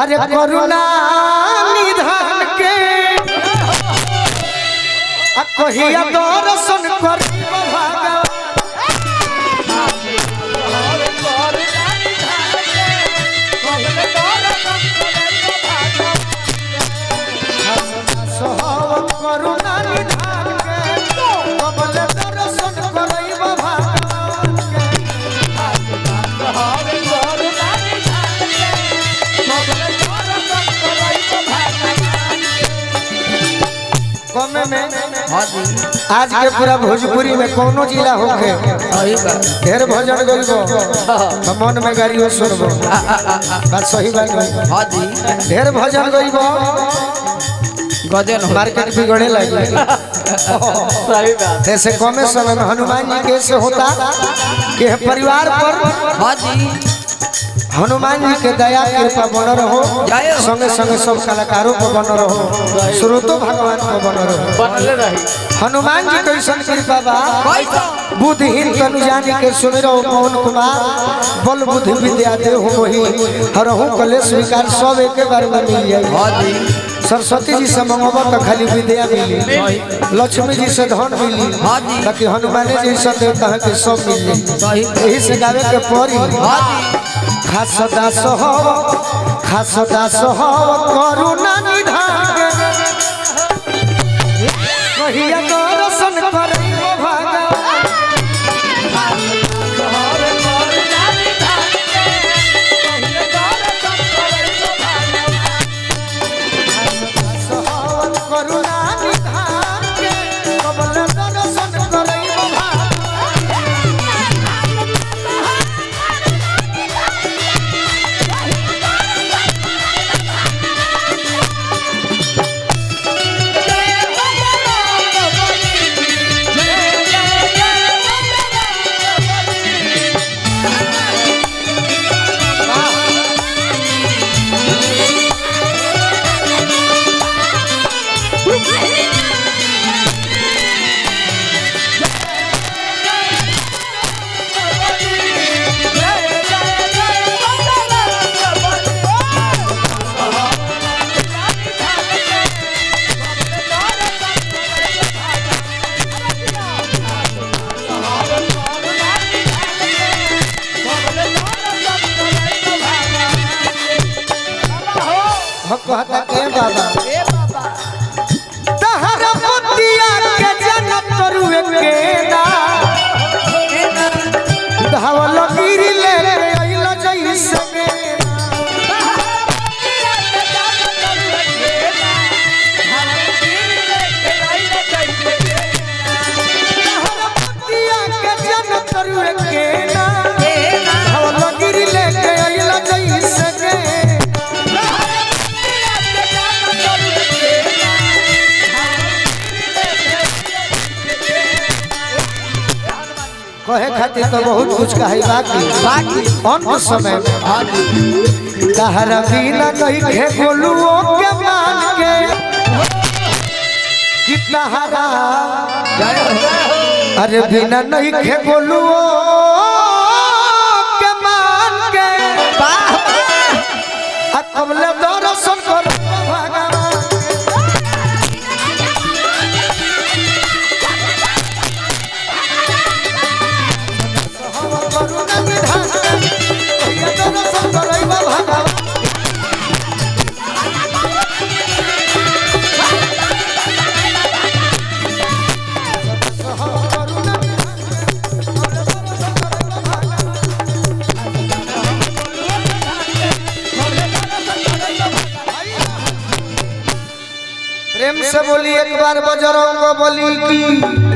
अरे करुणा निधान के कहिया दर्शन कर करुणा निधान के कबल दर्शन करैब भगवान कमे में आज के पूरा भोजपुरी में कोनो जिला होके ढेर भजन गइबो मन में गाड़ियों सुनबो बात सही बात हां जी ढेर भजन गइबो गजन मार्केट बिगड़े लगे सही बात ऐसे कमे समय में हनुमान जी कैसे होता कि परिवार पर हां जी हनुमान जी के दया कृपा बन रहो संगे संगे सब कलाकारों को बन रहो श्रोतो भगवान को बन रहो बनले रही हनुमान जी कैसन कृपा बा बुद्धिहीन तनु जानी के सुन रहो पवन कुमार बल बुद्धि विद्या दे हो वही हरहु कलेश विकार सब एक बार में मिल जाए सरस्वती जी से मंगवा तो खाली विद्या मिली लक्ष्मी जी से धन मिली बाकी हनुमान जी से देवता है कि सब मिल जाए यही से गावे के पड़ी खास दास हो करुणा निधान कहिया दर्शन करैब भगवान करुणा निधान के कबल दर्शन करैब कहता के बाबा तहरा पतिया के जन्नत तरुए के ना धावल गिरी ले आइला जैसे के तहरा पतिया के जन्नत तरुए के ना धावल गिरी ले आइला जैसे के कहे खातिर तो बहुत कुछ कहे बाकी अंत समय में तहरा बिना नहीं खे गोलुओ के मान के कितना हरा अरे बिना नहीं खे गोलुओ के मान के कबले दर्शन कर भगवान प्रेम से बोली एक बार बजरंग बली की